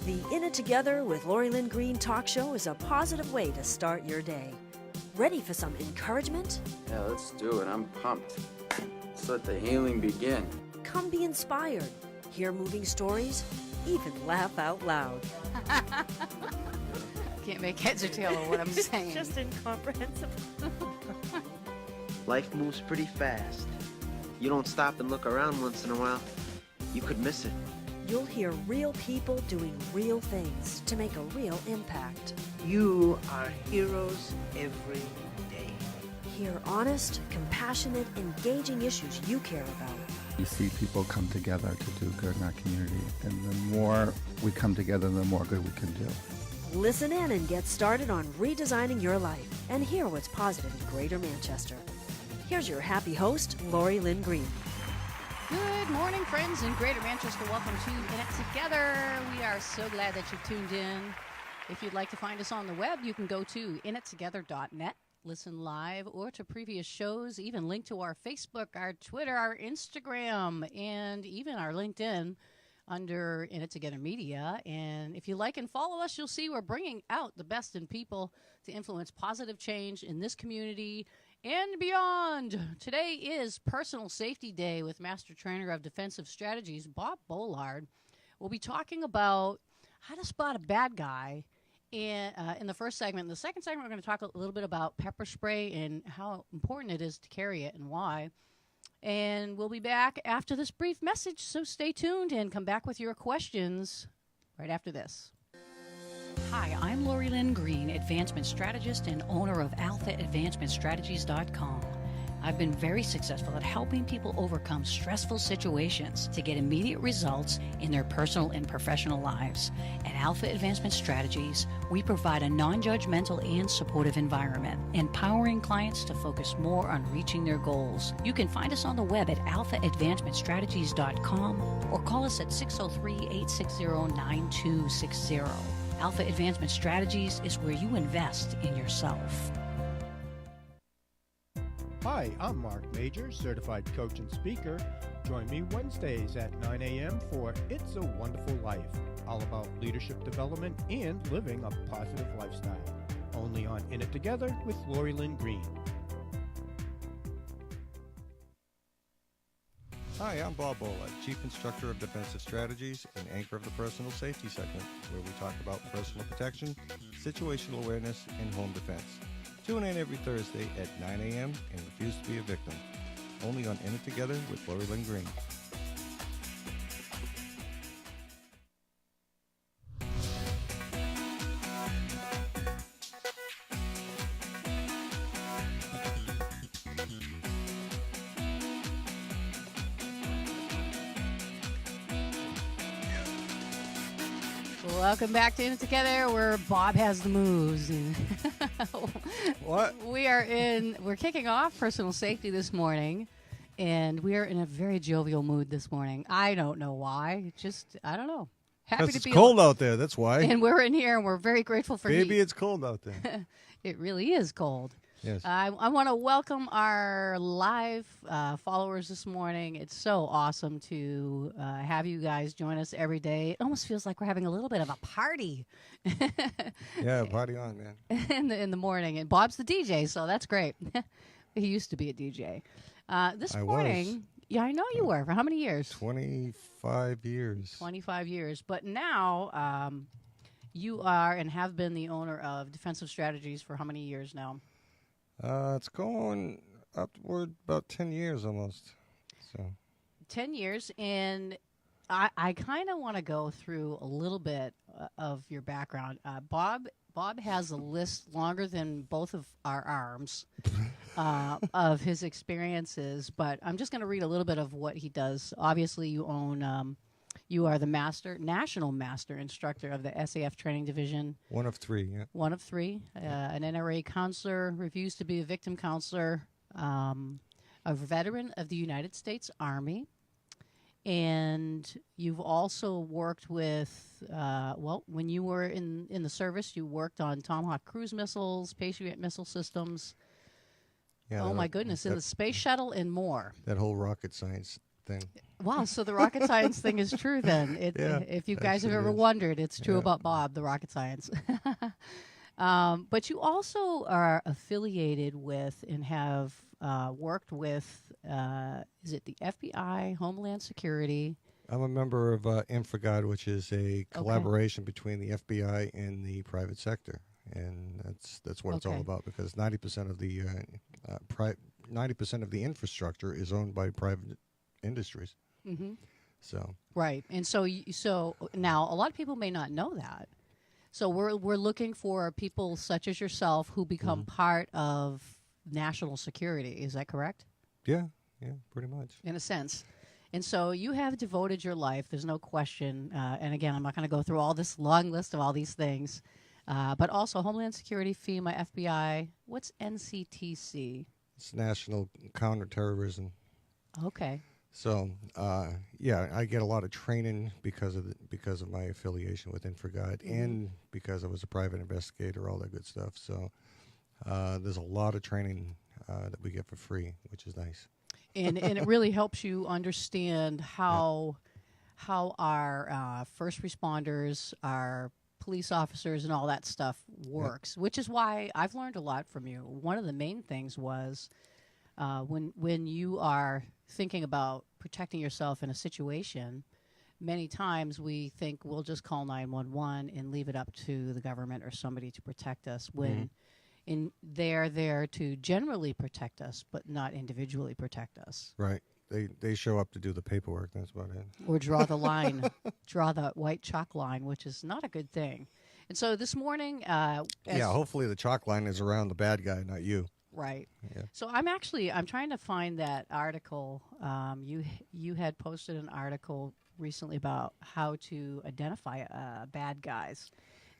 The In It Together with Lori Lynn Green talk show is a positive way to start your day. Ready for some encouragement? Yeah, let's do it. I'm pumped. Let's let the healing begin. Come be inspired, hear moving stories, even laugh out loud. Can't make heads or tail of what I'm saying. Just incomprehensible. Life moves pretty fast. You don't stop and look around once in a while, you could miss it. You'll hear real people doing real things to make a real impact. You are heroes every day. Hear honest, compassionate, engaging issues you care about. You see people come together to do good in our community, and the more we come together, the more good we can do. Listen in and get started on redesigning your life and hear what's positive in Greater Manchester. Here's your happy host, Lori Lynn Green. Good morning, friends in Greater Manchester. Welcome to In It Together. We are so glad that you've tuned in. If you'd like to find us on the web, you can go to inittogether.net, listen live or to previous shows, even link to our Facebook, our Twitter, our Instagram, and even our LinkedIn under In It Together Media. And if you like and follow us, you'll see we're bringing out the best in people to influence positive change in this community and beyond. Today is Personal Safety Day with Master Trainer of Defensive Strategies, Bob Boilard. We'll be talking about how to spot a bad guy in the first segment. In the second segment, we're going to talk a little bit about pepper spray and how important it is to carry it and why. And we'll be back after this brief message, so stay tuned and come back with your questions right after this. Hi, I'm Lori Lynn Green, Advancement Strategist and owner of AlphaAdvancementStrategies.com. I've been very successful at helping people overcome stressful situations to get immediate results in their personal and professional lives. At Alpha Advancement Strategies, we provide a non-judgmental and supportive environment, empowering clients to focus more on reaching their goals. You can find us on the web at AlphaAdvancementStrategies.com or call us at 603-860-9260. Alpha Advancement Strategies is where you invest in yourself. Hi, I'm Mark Major, certified coach and speaker. Join me Wednesdays at 9 a.m. for It's a Wonderful Life, all about leadership development and living a positive lifestyle. Only on In It Together with Lori Lynn Green. Hi, I'm Bob Boilard, Chief Instructor of Defensive Strategies and anchor of the Personal Safety segment, where we talk about personal protection, situational awareness, and home defense. Tune in every Thursday at 9 a.m. and refuse to be a victim. Only on In It Together with Lori Lynn Green. Welcome back to In It Together, where Bob has the moves. What? We're kicking off personal safety this morning, and we are in a very jovial mood this morning. I don't know why. I don't know. Happy Because to it's be cold out there, that's why. And we're in here, and we're very grateful for Baby, heat. it's cold out there. It really is cold. Yes. I want to welcome our live followers this morning. It's so awesome to have you guys join us every day. It almost feels like we're having a little bit of a party. Yeah, party on, man. in the morning. And Bob's the DJ, so that's great. He used to be a DJ. This I morning, was. yeah, I know you were. For how many years? 25 years. 25 years. But now you are and have been the owner of Defensive Strategies for how many years now? It's going upward about 10 years almost. So 10 years, and I kind of want to go through a little bit of your background. Bob has a list longer than both of our arms of his experiences, but I'm just going to read a little bit of what he does. Obviously, you are the national master instructor of the SAF Training Division. one of three, yeah. One of three, an NRA counselor, refused to be a victim counselor, a veteran of the United States Army, and you've also worked with, when you were in the service, you worked on Tomahawk cruise missiles, Patriot missile systems. Yeah, Oh, my goodness, in the space shuttle and more. That whole rocket science thing. Wow, so the rocket science thing is true then. Yeah, if you guys have actually ever is. wondered, it's true Yeah. about Bob, the rocket science. But you also are affiliated with and have worked with, is it the FBI, Homeland Security? I'm a member of InfraGod, which is a collaboration between the FBI and the private sector, and that's what it's all Okay. about. Because 90% of the 90% of the infrastructure is owned by private industries. Mm-hmm. So Right, and so so now a lot of people may not know that. So we're looking for people such as yourself who become part of national security. Is that correct? yeah, pretty much. In a sense. And so you have devoted your life, there's no question. And again, I'm not going to go through all this long list of all these things. But also Homeland Security, FEMA, FBI. What's NCTC? It's national counterterrorism. Okay. So yeah, I get a lot of training because of my affiliation with InfraGod and because I was a private investigator, all that good stuff. So there's a lot of training that we get for free, which is nice. And it really helps you understand how our first responders, our police officers, and all that stuff works. Which is why I've learned a lot from you. One of the main things was when you are thinking about protecting yourself in a situation, many times we think we'll just call 911 and leave it up to the government or somebody to protect us when they're there to generally protect us, but not individually protect us. Right. They show up to do the paperwork. That's about it. Or draw the line, draw the white chalk line, which is not a good thing. And so this morning... hopefully the chalk line is around the bad guy, not you. Right. Yeah. So I'm trying to find that article. You had posted an article recently about how to identify bad guys.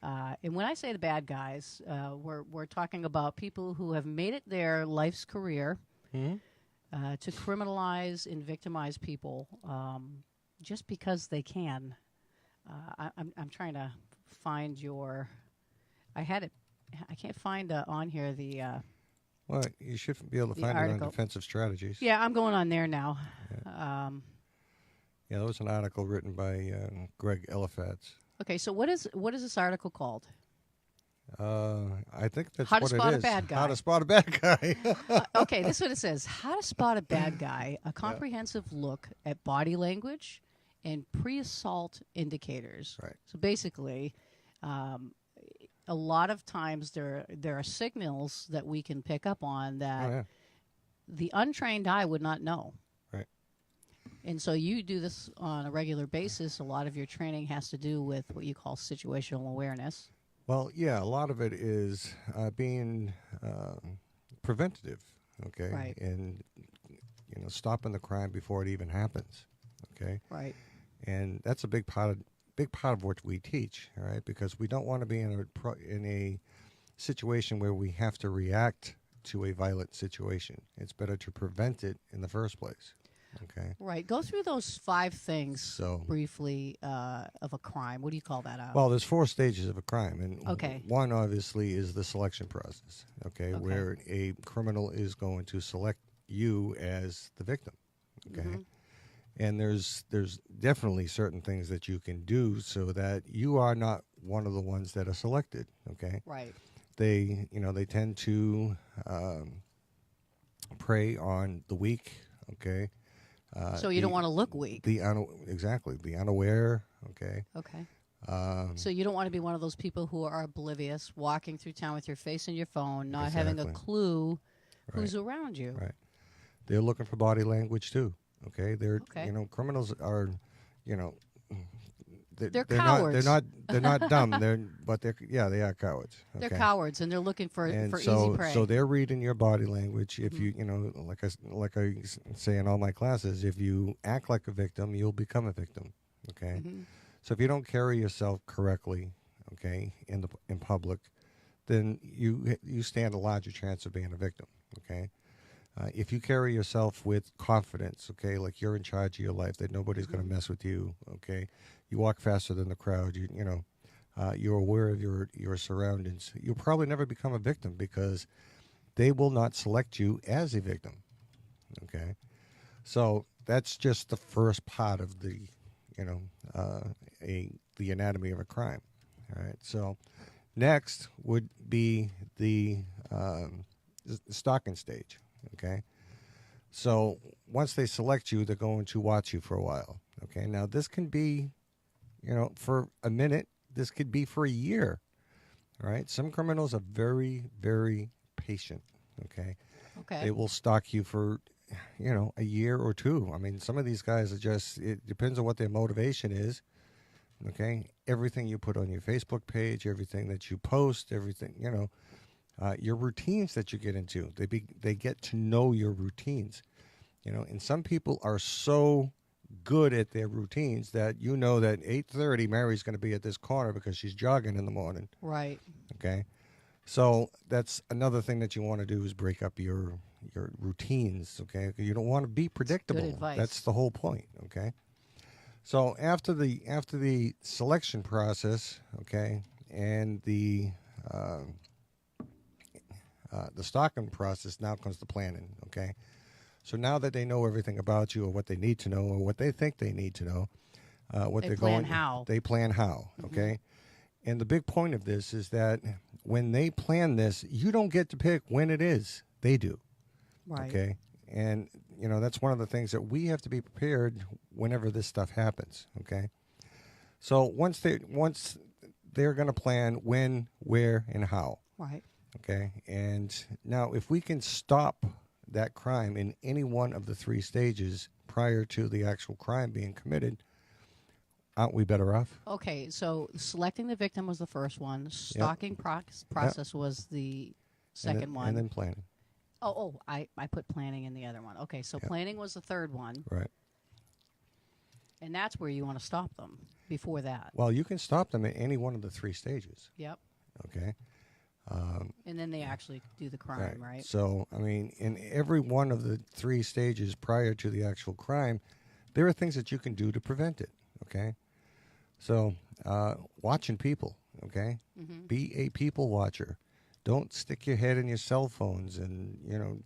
And when I say the bad guys, we're talking about people who have made it their life's career to criminalize and victimize people just because they can. I'm trying to find your... I had it. I can't find on here the... Well, you should be able to the find it article. on defensive strategies. Yeah, I'm going on there now. Yeah, there was an article written by Greg Eliphaz. Okay, so what is this article called? I think that's How to what spot it a is. bad guy. How to spot a bad guy. Okay, this is what it says. How to spot a bad guy, a comprehensive look at body language and pre-assault indicators. Right. So basically, a lot of times there are signals that we can pick up on that the untrained eye would not know. Right. And so you do this on a regular basis. A lot of your training has to do with what you call situational awareness. Well, yeah, a lot of it is being preventative, okay? Right. And, stopping the crime before it even happens, okay? Right. And that's a big part of what we teach, all right? Because we don't want to be in a situation where we have to react to a violent situation. It's better to prevent it in the first place, okay? Right. Go through those 5 things briefly of a crime. What do you call that? Well, there's 4 stages of a crime, and one obviously is the selection process, okay, where a criminal is going to select you as the victim, okay? And there's definitely certain things that you can do so that you are not one of the ones that are selected, okay? Right. They tend to prey on the weak, okay? So you don't want to look weak. Be unaware, okay? Okay. So you don't want to be one of those people who are oblivious, walking through town with your face in your phone, not having a clue who's around you. Right. They're looking for body language too. Okay. Criminals are, they're cowards. They're not dumb. They are cowards. Okay? They're cowards, and they're looking for easy prey. So they're reading your body language. If you like I say in all my classes, if you act like a victim, you'll become a victim. Okay. So if you don't carry yourself correctly, okay, in public, then you stand a larger chance of being a victim. Okay. If you carry yourself with confidence, okay, like you're in charge of your life, that nobody's going to mess with you, okay, you walk faster than the crowd, you're aware of your surroundings, you'll probably never become a victim because they will not select you as a victim, okay? So that's just the first part of the, the anatomy of a crime. All right. So next would be the stalking stage. Okay. So once they select you, they're going to watch you for a while. Okay. Now this can be, for a minute. This could be for a year. All right. Some criminals are very, very patient. Okay. Okay. They will stalk you for, a year or two. I mean, some of these guys are just, it depends on what their motivation is. Okay. Everything you put on your Facebook page, everything that you post, everything, your routines that you get into, they get to know your routines, and some people are so good at their routines that that 8:30 Mary's going to be at this corner because she's jogging in the morning. Right. Okay. So that's another thing that you want to do is break up your routines. Okay. You don't want to be predictable. Good advice. That's the whole point. Okay. So after the selection process, okay, and the stalking process, now comes the planning. Okay. So now that they know everything about you, or what they need to know, or what they think they need to know, They plan how. They plan how. Okay. And the big point of this is that when they plan this, you don't get to pick when it is. They do. Right. Okay. And, that's one of the things that we have to be prepared whenever this stuff happens. Okay. So once they're going to plan when, where, and how. Right. Okay. And now if we can stop that crime in any one of the three stages prior to the actual crime being committed, aren't we better off? Okay, so selecting the victim was the first one. Stalking process was the second one. And then planning. I put planning in the other one. Okay, so planning was the third one. Right. And that's where you want to stop them before that. Well, you can stop them at any one of the three stages. Yep. Okay. And then they actually do the crime, right? So, I mean, in every one of the three stages prior to the actual crime, there are things that you can do to prevent it. Okay. So, watching people. Okay. Mm-hmm. Be a people watcher. Don't stick your head in your cell phones and,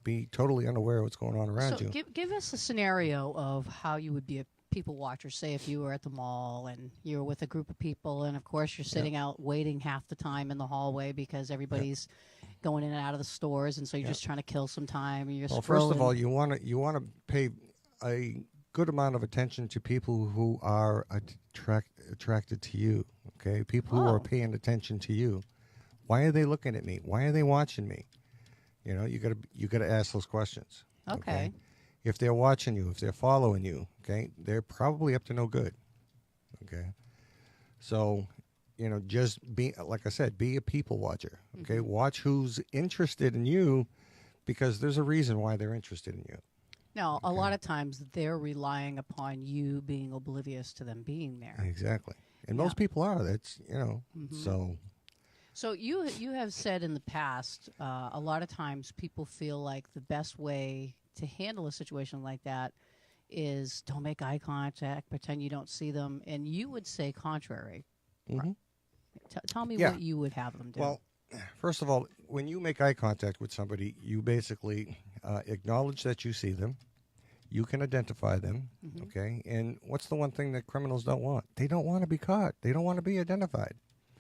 be totally unaware of what's going on around you. Give us a scenario of how you would be a people watcher. Say if you were at the mall and you were with a group of people, and of course you're sitting out waiting half the time in the hallway because everybody's going in and out of the stores, and so you're just trying to kill some time. And you're Well, scrolling. first of all, you want to pay a good amount of attention to people who are attracted to you. Okay, people who are paying attention to you. Why are they looking at me? Why are they watching me? You gotta ask those questions. Okay. If they're watching you, if they're following you, okay, they're probably up to no good. Okay. So, just be, like I said, be a people watcher. Okay. Mm-hmm. Watch who's interested in you, because there's a reason why they're interested in you. Now, a lot of times they're relying upon you being oblivious to them being there. Exactly. And most people are. That's, Mm-hmm. So you have said in the past, a lot of times people feel like the best way to handle a situation like that is don't make eye contact, pretend you don't see them, and you would say contrary. Mm-hmm. Tell me what you would have them do. Well, first of all, when you make eye contact with somebody, you basically acknowledge that you see them. You can identify them, okay? And what's the one thing that criminals don't want? They don't want to be caught. They don't want to be identified.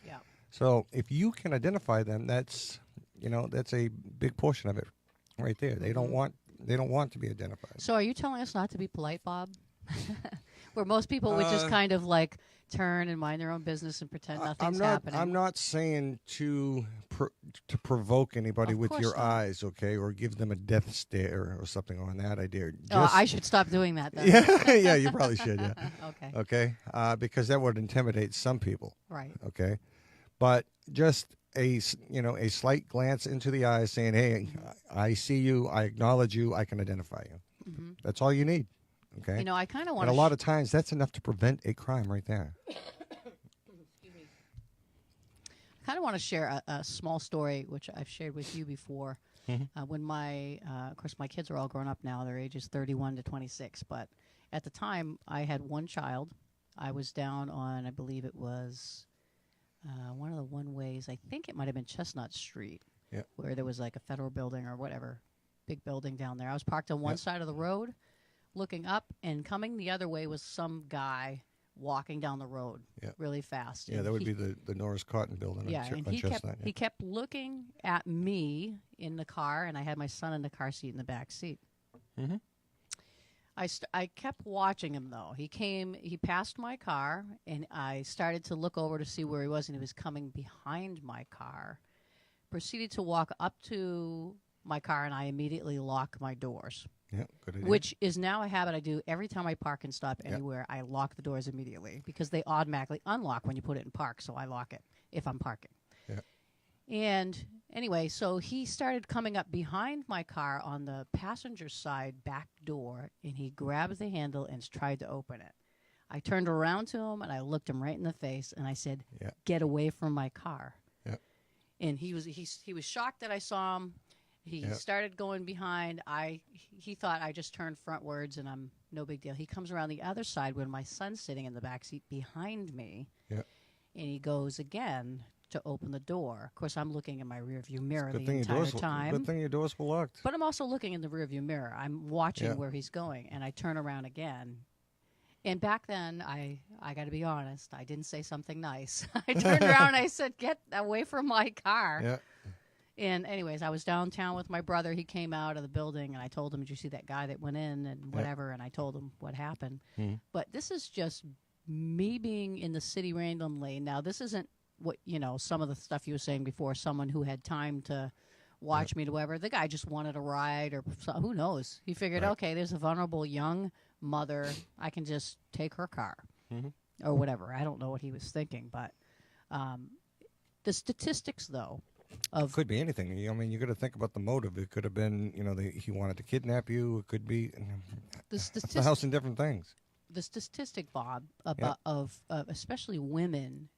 Yeah. So if you can identify them, that's a big portion of it right there. They don't want to be identified. So are you telling us not to be polite, Bob? Where most people would just kind of like turn and mind their own business and pretend nothing's happening. I'm not saying to provoke anybody Of with course your not. eyes, okay, or give them a death stare or something on that idea. I should stop doing that then. Yeah, you probably should. Yeah. Okay. Okay, because that would intimidate some people. Right. Okay, but just a slight glance into the eyes, saying, "Hey, I see you. I acknowledge you. I can identify you." Mm-hmm. That's all you need. Okay. I kind of want And a lot of times, that's enough to prevent a crime right there. I kind of want to share a small story, which I've shared with you before. When of course, my kids are all grown up now. Their ages 31 to 26. But at the time, I had one child. I was down on, I believe it was one of the one-ways. I think it might have been Chestnut Street, where there was like a federal building or whatever, big building down there. I was parked on one side of the road looking up, and coming the other way was some guy walking down the road really fast. Yeah, and that would be the Norris Cotton building yeah, on and he Chestnut. he kept looking at me in the car, and I had my son in the car seat in the back seat. Mm-hmm. I kept watching him, though. He passed my car, and I started to look over to see where he was, and he was coming behind my car. Proceeded to walk up to my car, and I immediately lock my doors. Yeah, good idea. Which is now a habit I do every time I park and stop anywhere. I lock the doors immediately because they automatically unlock when you put it in park, so I lock it if I'm parking. Yeah. And anyway, so he started coming up behind my car on the passenger side back door, and he grabbed the handle and tried to open it. I turned around to him, and I looked him right in the face, and I said, "Get away from my car." Yeah. And he was shocked that I saw him. He started going behind. He thought I just turned frontwards, and I'm no big deal. He comes around the other side when my son's sitting in the back seat behind me, and he goes again to open the door. Of course, I'm looking in my rearview mirror the entire time. Good thing your doors were locked. But I'm also looking in the rearview mirror. I'm watching where he's going, and I turn around again. And back then, I got to be honest, I didn't say something nice. I turned around and I said, "Get away from my car." Yeah. And anyways, I was downtown with my brother. He came out of the building, and I told him, "Did you see that guy that went in and whatever?" And I told him what happened. Mm-hmm. But this is just me being in the city randomly. Now, this isn't what, some of the stuff you were saying before, someone who had time to watch me to whatever. The guy just wanted a ride or who knows. He figured, okay, there's a vulnerable young mother. I can just take her car or whatever. I don't know what he was thinking. But the statistics, though, could be anything. I mean, you got to think about the motive. It could have been, he wanted to kidnap you. It could be a thousand different things. The statistic, Bob, about of especially women.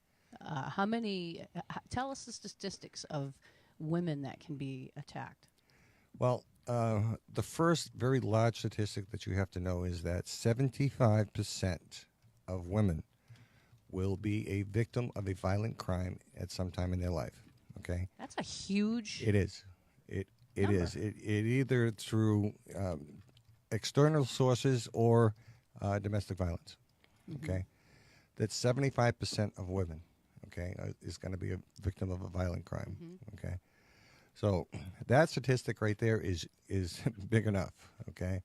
Tell us the statistics of women that can be attacked. Well, the first very large statistic that you have to know is that 75% of women will be a victim of a violent crime at some time in their life. Okay, that's a huge. It is. It is. It either through external sources or domestic violence. Okay, that's 75% of women. Okay, is going to be a victim of a violent crime. Okay, so that statistic right there is big enough. Okay,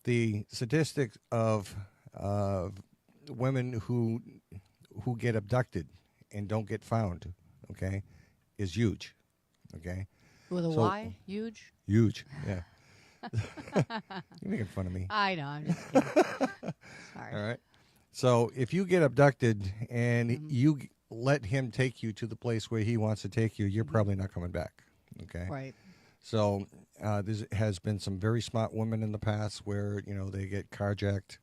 the statistics of women who get abducted and don't get found. Okay, is huge. Okay, with a Y, huge. Huge, yeah. You're making fun of me. I know. I'm just kidding. Sorry. All right. So if you get abducted and you let him take you to the place where he wants to take you, you're probably not coming back. Okay. Right. So there has been some very smart women in the past where they get carjacked.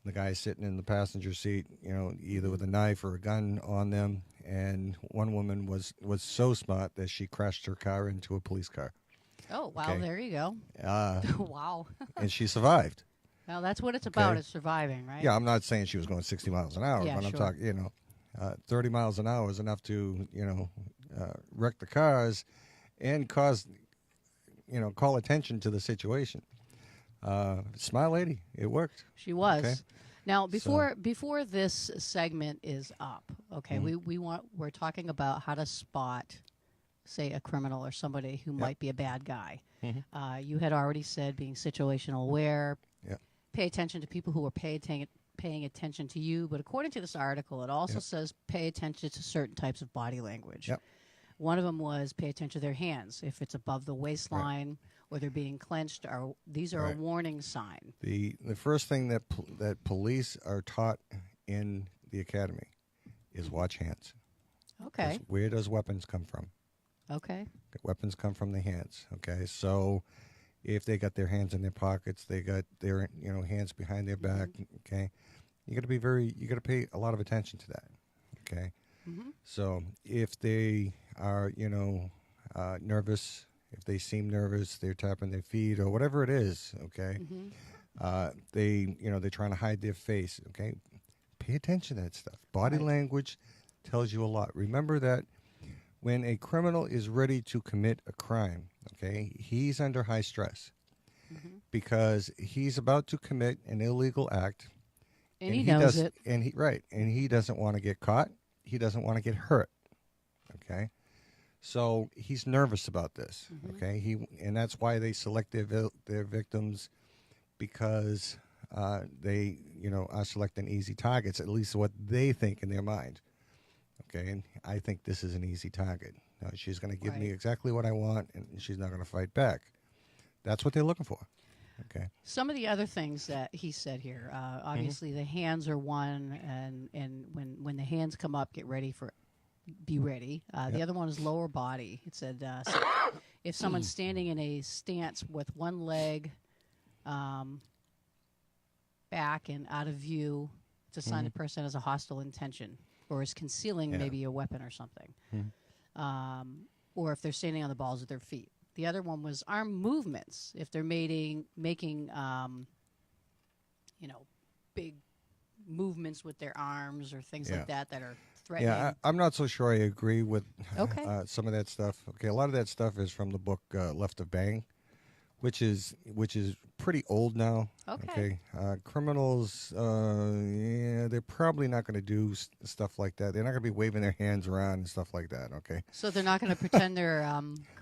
The guy's sitting in the passenger seat, either with a knife or a gun on them. And one woman was so smart that she crashed her car into a police car. Oh, wow. Okay. There you go. Wow. And she survived. Well, that's what it's about, is surviving, right? Yeah, I'm not saying she was going 60 miles an hour, but I'm talking, 30 miles an hour is enough to, wreck the cars and cause, call attention to the situation. Smart lady. It worked. She was. Okay? Now, before this segment is up, okay, we're talking about how to spot, say, a criminal or somebody who might be a bad guy. You had already said being situational aware, pay attention to people who are paying attention to you. But according to this article, it also says pay attention to certain types of body language. One of them was pay attention to their hands. If it's above the waistline or they're being clenched, these are a warning sign. The first thing that police are taught in the academy is watch hands. Okay. Where does weapons come from? Okay. Weapons come from the hands. Okay. So if they got their hands in their pockets, they got their hands behind their back. Okay. You got to pay a lot of attention to that. Okay. So if they are nervous, if they seem nervous, they're tapping their feet or whatever it is. Okay. They're trying to hide their face. Okay. Pay attention to that stuff. Body language tells you a lot. Remember that when a criminal is ready to commit a crime, okay, he's under high stress. because he's about to commit an illegal act. And he knows it. And he doesn't want to get caught. He doesn't want to get hurt. Okay? So he's nervous about this. Okay? And that's why they select their victims, because they, are selecting easy targets, at least what they think in their mind. Okay? And I think this is an easy target. She's going to give me exactly what I want, and she's not going to fight back. That's what they're looking for. Okay. Some of the other things that he said here, obviously the hands are one, and when the hands come up, be ready. The other one is lower body. It said so if someone's standing in a stance with one leg back and out of view, it's a sign the person has a hostile intention or is concealing maybe a weapon or something. Or if they're standing on the balls of their feet. The other one was arm movements. If they're making big movements with their arms or things like that are threatening. Yeah, I'm not so sure I agree with some of that stuff. Okay, a lot of that stuff is from the book Left of Bang, which is pretty old now. Okay. Criminals, they're probably not going to do stuff like that. They're not going to be waving their hands around and stuff like that. Okay. So they're not going to pretend they're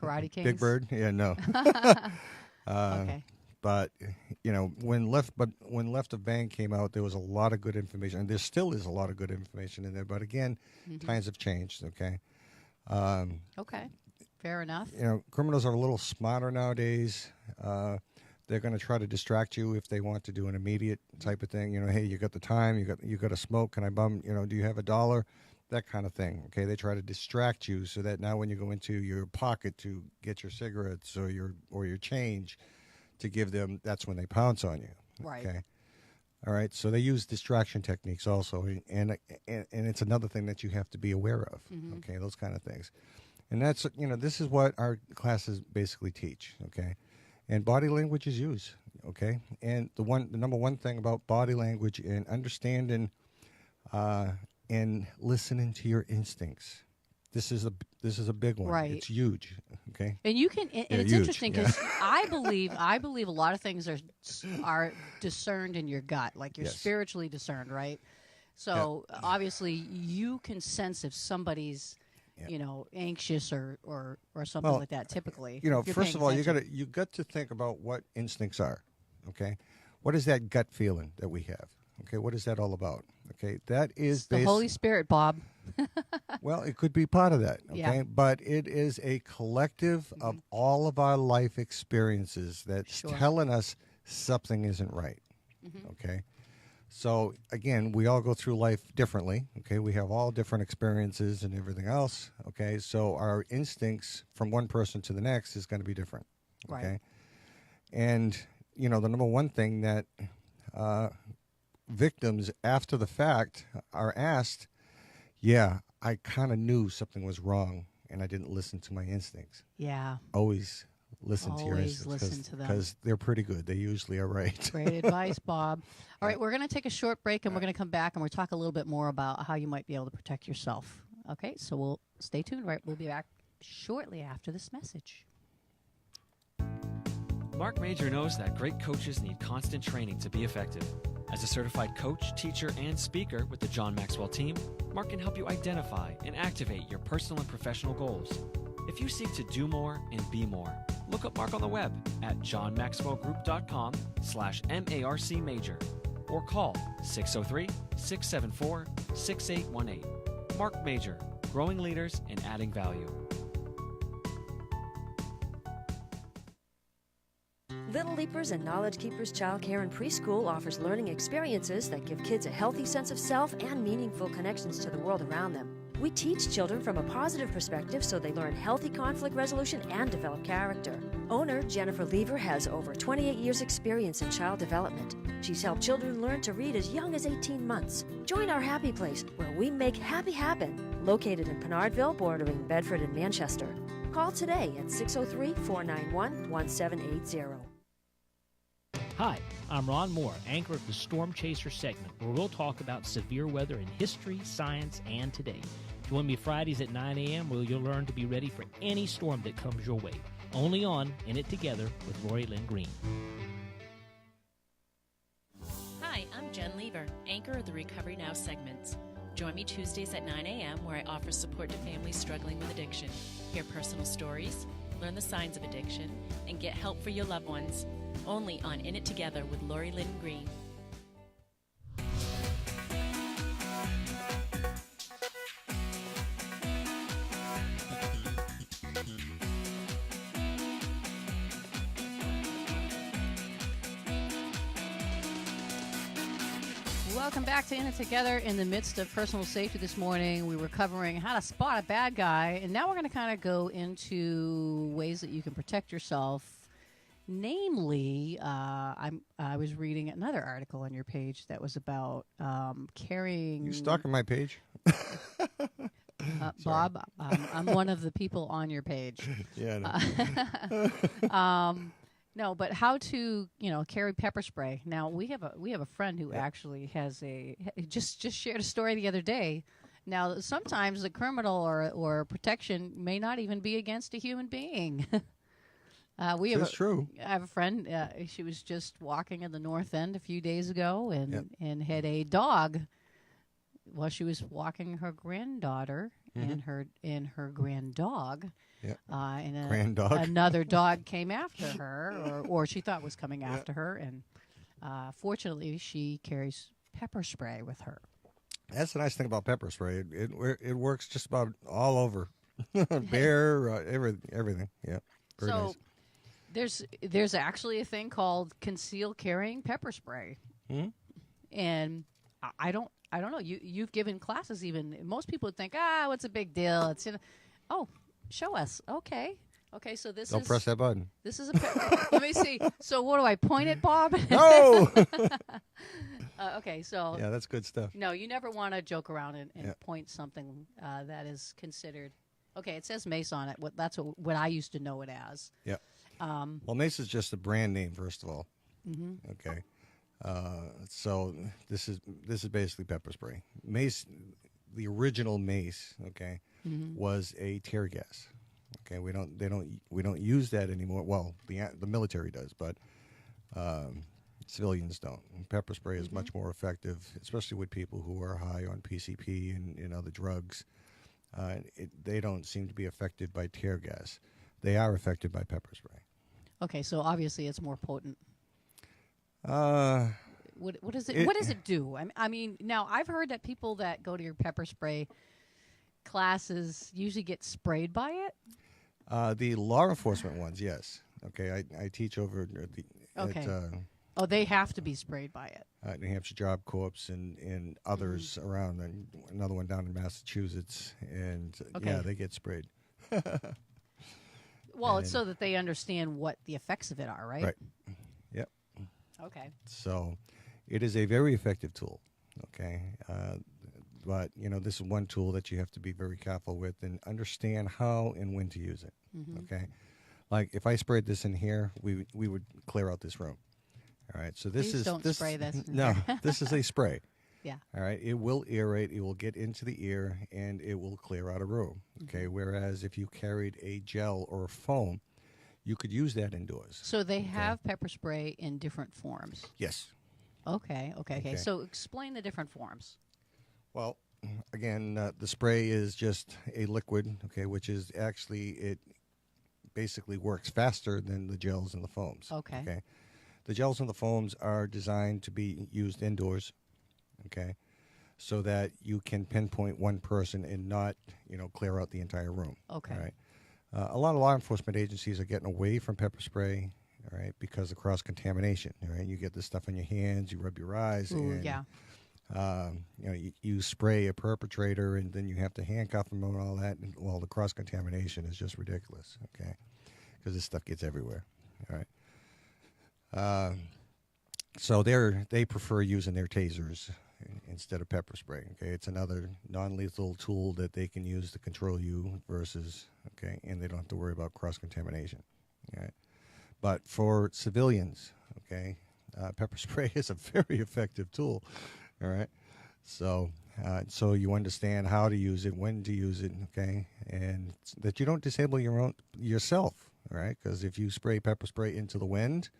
Karate Kings. Big Bird, no. Okay. But when Left of Bang came out, there was a lot of good information, and there still is a lot of good information in there. But again, times have changed. Okay. Okay. Fair enough. Criminals are a little smarter nowadays. They're going to try to distract you if they want to do an immediate type of thing. Hey, you got the time, you got a smoke, can I bum, do you have $1? That kind of thing. Okay, they try to distract you so that now when you go into your pocket to get your cigarettes or your change to give them, that's when they pounce on you. Right. Okay. All right. So they use distraction techniques also, and it's another thing that you have to be aware of. Okay, those kind of things. And that's, this is what our classes basically teach, okay? And body language is used, okay? And the number one thing about body language and understanding and listening to your instincts. This is a big one. Right. It's huge, okay? And you can, and it's huge, interesting because I believe a lot of things are discerned in your gut, like you're spiritually discerned, right? So obviously you can sense if somebody's anxious or something like that. Typically, first of all, you got to think about what instincts are. Okay, what is that gut feeling that we have? Okay, what is that all about? Okay, that is the Holy Spirit, Bob. Well, it could be part of that. Okay, but it is a collective of all of our life experiences that's telling us something isn't right. Okay. So, again, we all go through life differently, okay? We have all different experiences and everything else, okay? So our instincts from one person to the next is going to be different, okay? Right. And, the number one thing that victims after the fact are asked, I kind of knew something was wrong and I didn't listen to my instincts. Yeah. Always listen to your instincts. Listen to them. Because they're pretty good. They usually are right. Great advice, Bob. All right, we're going to take a short break, and we're going to come back, and we'll talk a little bit more about how you might be able to protect yourself. Okay, so we'll stay tuned. Right, we'll be back shortly after this message. Mark Major knows that great coaches need constant training to be effective. As a certified coach, teacher, and speaker with the John Maxwell team, Mark can help you identify and activate your personal and professional goals. If you seek to do more and be more, look up Mark on the web at johnmaxwellgroup.com/MARC Major or call 603-674-6818. Mark Major, growing leaders and adding value. Little Leapers and Knowledge Keepers Childcare and Preschool offers learning experiences that give kids a healthy sense of self and meaningful connections to the world around them. We teach children from a positive perspective so they learn healthy conflict resolution and develop character. Owner Jennifer Lever has over 28 years' experience in child development. She's helped children learn to read as young as 18 months. Join our happy place where we make happy happen, located in Pinardville, bordering Bedford and Manchester. Call today at 603-491-1780. Hi, I'm Ron Moore, anchor of the Storm Chaser segment, where we'll talk about severe weather in history, science, and today. Join me Fridays at 9 a.m. where you'll learn to be ready for any storm that comes your way. Only on In It Together with Lori Lynn Green. Recovery Now segments. Join me Tuesdays at 9 a.m. where I offer support to families struggling with addiction. Hear personal stories, learn the signs of addiction, and get help for your loved ones. Only on In It Together with Lori Lynn Green. Welcome back to In It Together. In the midst of personal safety this morning, we were covering how to spot a bad guy, and now we're going to kind of go into ways that you can protect yourself. Namely, I was reading another article on your page that was about carrying... You stalking my page? Bob, I'm one of the people on your page. Yeah, I know. No, but how to, carry pepper spray. Now we have a friend who actually has just shared a story the other day. Now sometimes the criminal or protection may not even be against a human being. That's true. I have a friend. She was just walking in the North End a few days ago and had a dog. While she was walking her granddaughter and her grand dog. Yep. And another dog came after her, or she thought was coming after her, and fortunately, she carries pepper spray with her. That's the nice thing about pepper spray. It works just about all over, bear, everything. Yeah. Very nice. There's actually a thing called concealed carrying pepper spray, and I don't know. You've given classes even. Most people would think, what's a big deal? It's show us. Okay. So Don't press that button. This is let me see. So what do I point at, Bob? No. Okay. So yeah, that's good stuff. No, you never want to joke around and point something that is considered. Okay, it says mace on it. That's what I used to know it as. Yeah. Well, mace is just a brand name, first of all. Mm-hmm. Okay. So this is basically pepper spray. Mace, the original mace, okay, was a tear gas. Okay, we don't use that anymore. Well, the military does, but civilians don't. And pepper spray is much more effective, especially with people who are high on PCP and other drugs. They don't seem to be affected by tear gas. They are affected by pepper spray. Okay, so obviously it's more potent. What does it do? I mean, now I've heard that people that go to your pepper spray classes usually get sprayed by it. The law enforcement ones, yes. Okay, I teach over at they have to be sprayed by it. New Hampshire Job Corps and others around, and another one down in Massachusetts, and they get sprayed. Well, it's so that they understand what the effects of it are, right? Right. Yep. Okay. So it is a very effective tool, okay? But, this is one tool that you have to be very careful with and understand how and when to use it, okay? Like, if I sprayed this in here, we would clear out this room. All right, so this Please don't spray this. No, this is a spray. Yeah. All right, it will aerate, it will get into the ear, and it will clear out a room, okay? Whereas if you carried a gel or a foam, you could use that indoors. So they have pepper spray in different forms? Yes. Okay. So explain the different forms. Well, again, the spray is just a liquid, okay, which is actually, it basically works faster than the gels and the foams. Okay. The gels and the foams are designed to be used indoors, okay, so that you can pinpoint one person and not, clear out the entire room. Okay. All right. A lot of law enforcement agencies are getting away from pepper spray, all right, because of cross-contamination, all right? You get this stuff on your hands, you rub your eyes, you spray a perpetrator, and then you have to handcuff them and all that. And, well, the cross-contamination is just ridiculous, okay, because this stuff gets everywhere, all right? So they prefer using their tasers instead of pepper spray, okay? It's another non-lethal tool that they can use to control you versus, okay, and they don't have to worry about cross-contamination, all right? But for civilians, okay, pepper spray is a very effective tool, all right? So you understand how to use it, when to use it, okay, and that you don't disable yourself, all right? Because if you spray pepper spray into the wind,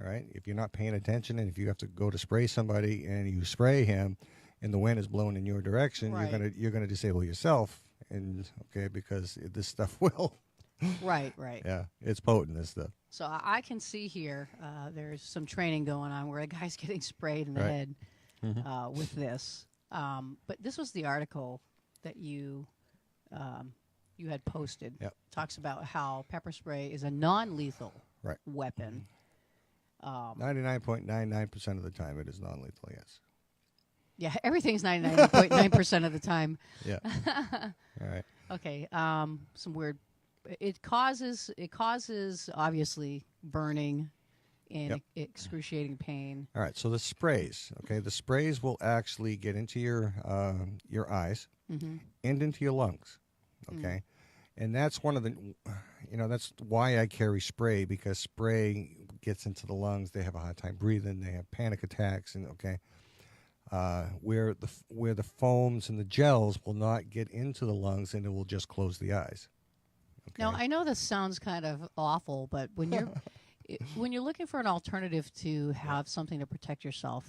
all right, if you're not paying attention and if you have to go to spray somebody and you spray him and the wind is blowing in your direction, Right. you're gonna disable yourself, and because this stuff will. Right, right. Yeah, it's potent, this stuff. So I can see here there's some training going on where a guy's getting sprayed in the Right. head with this. But this was the article that you had posted. Yep. Talks about how pepper spray is a non-lethal Right. weapon. 99.99% of the time, it is non-lethal. Yes. Yeah, everything's 99.9% of the time. Yeah. All right. Okay. Some weird. It causes obviously burning and excruciating pain. All right. So the sprays. Okay. The sprays will actually get into your eyes and into your lungs. Okay. And that's one of the, that's why I carry spray, because spray gets into the lungs. They have a hard time breathing. They have panic attacks, and where the foams and the gels will not get into the lungs, and it will just close the eyes. Okay? Now I know this sounds kind of awful, but when you're when you're looking for an alternative to have something to protect yourself,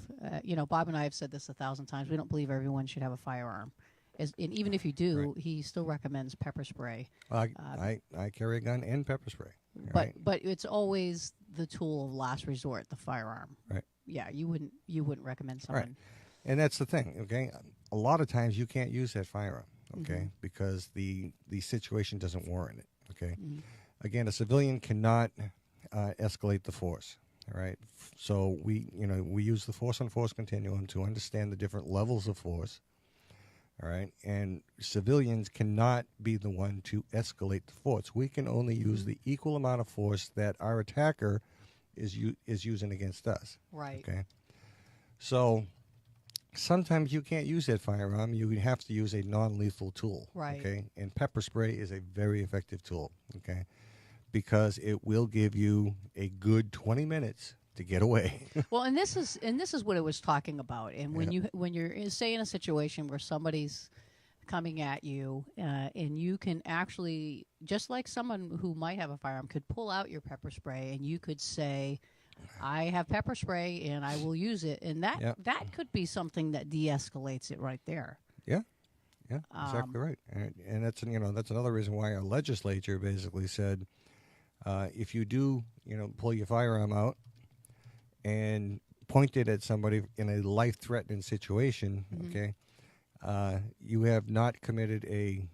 Bob and I have said this 1,000 times. We don't believe everyone should have a firearm. And even if you do, he still recommends pepper spray. I carry a gun and pepper spray. But it's always the tool of last resort, the firearm. Right. Yeah, you wouldn't recommend someone. Right. And that's the thing. Okay. A lot of times you can't use that firearm. Okay, because the situation doesn't warrant it. Okay. Again, a civilian cannot escalate the force. All right. So we use the force on force continuum to understand the different levels of force. All right, and civilians cannot be the one to escalate the force. We can only use the equal amount of force that our attacker is using against us. Right. Okay. So sometimes you can't use that firearm. You have to use a non-lethal tool. Right. Okay. And pepper spray is a very effective tool. Okay, because it will give you a good 20 minutes to get away. Well, and this is what it was talking about. And when you're say in a situation where somebody's coming at you, and you can actually, just like someone who might have a firearm, could pull out your pepper spray, and you could say, "I have pepper spray, and I will use it," and that could be something that de-escalates it right there. Yeah, exactly right. And that's another reason why our legislature basically said, if you do pull your firearm out and point it at somebody in a life-threatening situation, okay, you have not committed a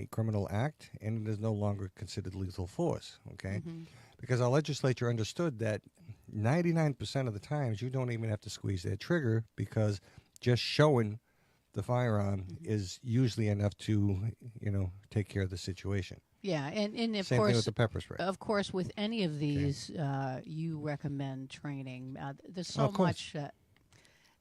criminal act, and it is no longer considered lethal force, okay? Because our legislature understood that 99% of the times you don't even have to squeeze that trigger, because just showing the firearm is usually enough to, take care of the situation. Yeah, and of Same course, thing with the pepper spray. Of course, with any of these, you recommend training. There's so much.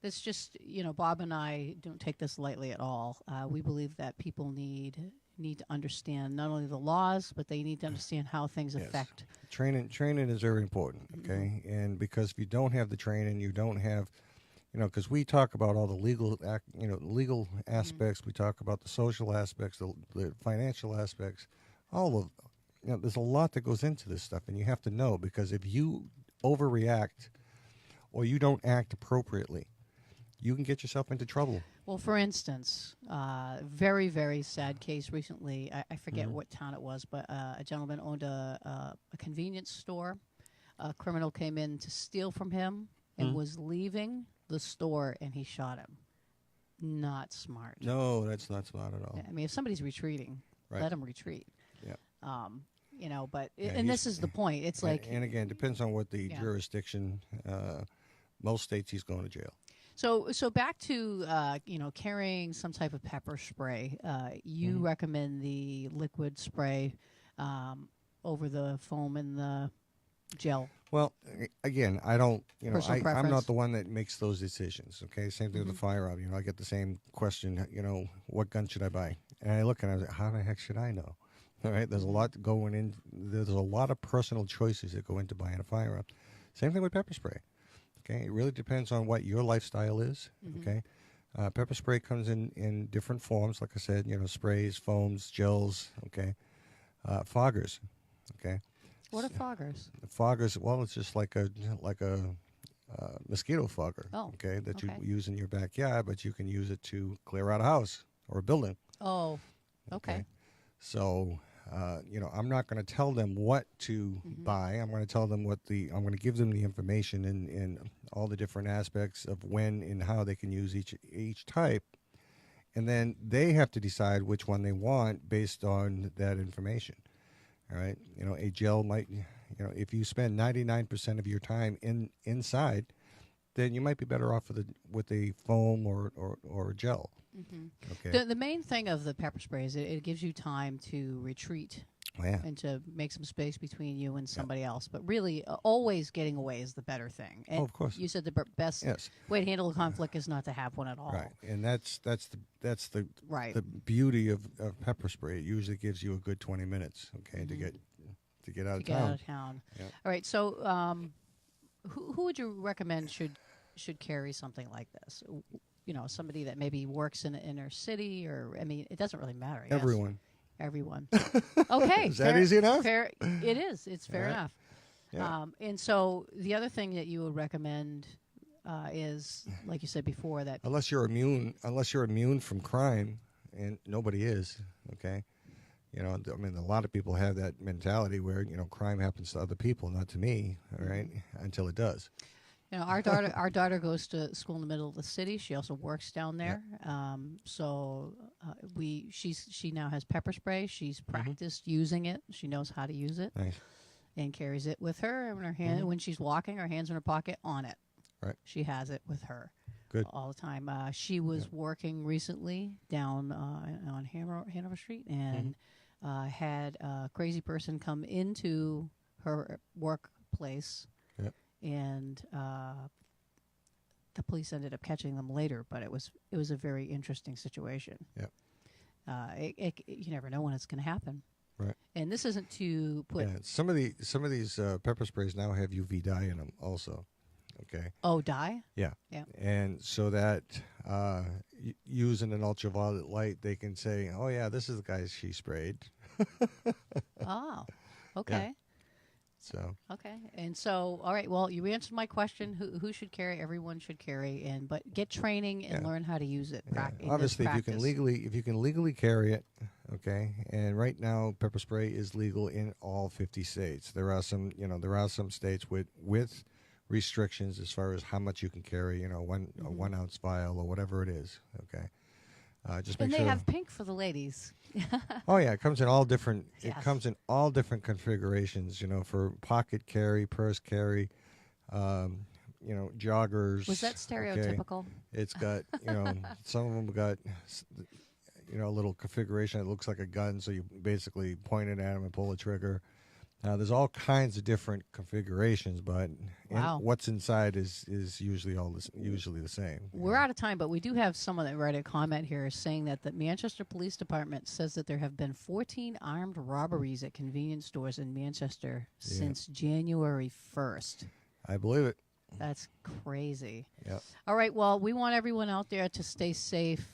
That's just Bob and I don't take this lightly at all. We believe that people need to understand not only the laws, but they need to understand how things affect. Training is very important. Okay, and because if you don't have the training, you don't have. Because we talk about all the legal aspects, we talk about the social aspects, the financial aspects, all of, there's a lot that goes into this stuff, and you have to know, because if you overreact or you don't act appropriately, you can get yourself into trouble. Well, for instance, very, very sad case recently. I forget what town it was, but a gentleman owned a convenience store. A criminal came in to steal from him and was leaving the store, and he shot him. Not smart. No, that's not smart at all. I mean, if somebody's retreating, let them retreat. Yeah. And this is the point. It's like, and again, depends on what the jurisdiction. Most states, he's going to jail. So back to carrying some type of pepper spray. You recommend the liquid spray over the foam and the gel. Well, again, I don't, I'm not the one that makes those decisions, okay? Same thing with the firearm. I get the same question, what gun should I buy? And I look and I was like, how the heck should I know? All right, there's a lot going in. There's a lot of personal choices that go into buying a firearm. Same thing with pepper spray, okay? It really depends on what your lifestyle is, okay? Pepper spray comes in different forms, like I said, sprays, foams, gels, okay? Foggers, okay? What are foggers? Foggers, well, it's just like a mosquito fogger. Oh, okay, that okay. you use in your backyard, but you can use it to clear out a house or a building. Oh, okay. So, I'm not going to tell them what to buy. I'm going to tell them I'm going to give them the information in all the different aspects of when and how they can use each type. And then they have to decide which one they want based on that information. All right. A gel might, if you spend 99% of your time inside, then you might be better off with a foam or a gel. Mm-hmm. Okay. The main thing of the pepper spray is it gives you time to retreat and to make some space between you and somebody else. But really, always getting away is the better thing. And of course. You said the best way to handle a conflict is not to have one at all. Right, and that's the beauty of pepper spray. It usually gives you a good 20 minutes, to get out of town. Yep. All right. So, who would you recommend should carry something like this? Somebody that maybe works in an inner city, or it doesn't really matter. Everyone. Okay. Is that easy enough? Fair. It is. It's fair enough. Yeah. And so the other thing that you would recommend is, like you said before, that unless you're immune from crime, and nobody is. Okay. A lot of people have that mentality where crime happens to other people, not to me. All right, until it does. Our daughter goes to school in the middle of the city. She also works down there. She now has pepper spray. She's practiced using it. She knows how to use it. Nice. And carries it with her in her hand when she's walking. Her hands in her pocket on it. Right. She has it with her. Good. All the time. She was working recently down on Hanover Street and had a crazy person come into her workplace. And the police ended up catching them later, but it was a very interesting situation. Yep. You never know when it's going to happen. Right. And this isn't to put. Yeah. Some of these pepper sprays now have UV dye in them also. Okay. Oh, dye. Yeah. Yeah. And so that using an ultraviolet light, they can say, "Oh yeah, this is the guy she sprayed." Oh. Okay. Yeah. So okay, and so all right. Well, you answered my question. Who should carry? Everyone should carry, but get training and learn how to use it. Obviously, if you can legally carry it, okay. And right now, pepper spray is legal in all 50 states. There are some states with restrictions as far as how much you can carry. A 1 ounce vial or whatever it is. Okay. Just make and sure. They have pink for the ladies. Oh yeah, it comes in all different. Yes. It comes in all different configurations. For pocket carry, purse carry, joggers. Was that stereotypical? Okay. It's got some of them got a little configuration that looks like a gun, so you basically point it at them and pull the trigger. There's all kinds of different configurations, but what's inside is usually the same. We're out of time, but we do have someone that wrote a comment here saying that the Manchester Police Department says that there have been 14 armed robberies at convenience stores in Manchester since January 1st. I believe it. That's crazy. Yep. All right. Well, we want everyone out there to stay safe.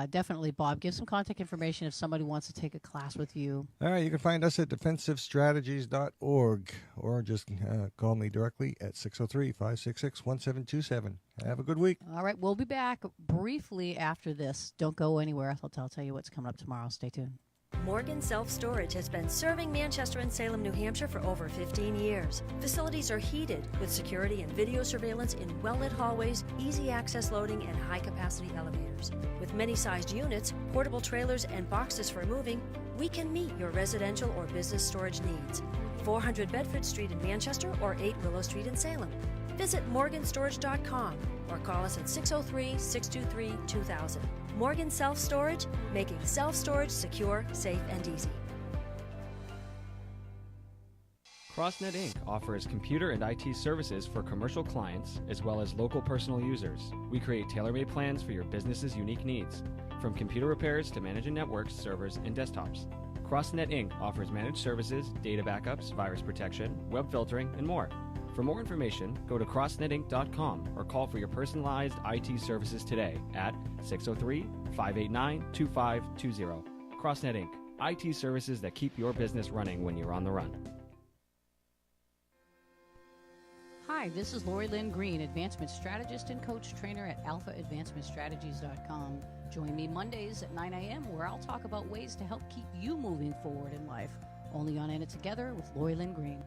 Definitely, Bob, give some contact information if somebody wants to take a class with you. All right. You can find us at defensivestrategies.org or just call me directly at 603-566-1727. Have a good week. All right. We'll be back briefly after this. Don't go anywhere. I'll tell you what's coming up tomorrow. Stay tuned. Morgan Self Storage has been serving Manchester and Salem, New Hampshire for over 15 years. Facilities are heated with security and video surveillance in well-lit hallways, easy access loading, and high-capacity elevators. With many-sized units, portable trailers, and boxes for moving, we can meet your residential or business storage needs. 400 Bedford Street in Manchester or 8 Willow Street in Salem. Visit morganstorage.com or call us at 603-623-2000. Morgan Self Storage, making self-storage secure, safe, and easy. CrossNet Inc. offers computer and IT services for commercial clients as well as local personal users. We create tailor-made plans for your business's unique needs, from computer repairs to managing networks, servers, and desktops. CrossNet Inc. offers managed services, data backups, virus protection, web filtering, and more. For more information, go to crossnetinc.com or call for your personalized IT services today at 603-589-2520. CrossNet Inc. IT services that keep your business running when you're on the run. Hi, Hi, this is Lori Lynn Green, Advancement Strategist and Coach Trainer at alphaadvancementstrategies.com. Join me Mondays at 9 a.m. where I'll talk about ways to help keep you moving forward in life. Only on In It Together with Lori Lynn Green.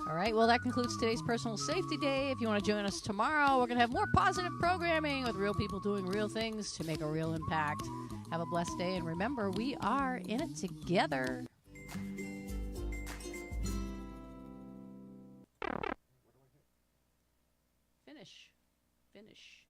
All right, well, that concludes today's Personal Safety Day. If you want to join us tomorrow, we're going to have more positive programming with real people doing real things to make a real impact. Have a blessed day, and remember, we are in it together.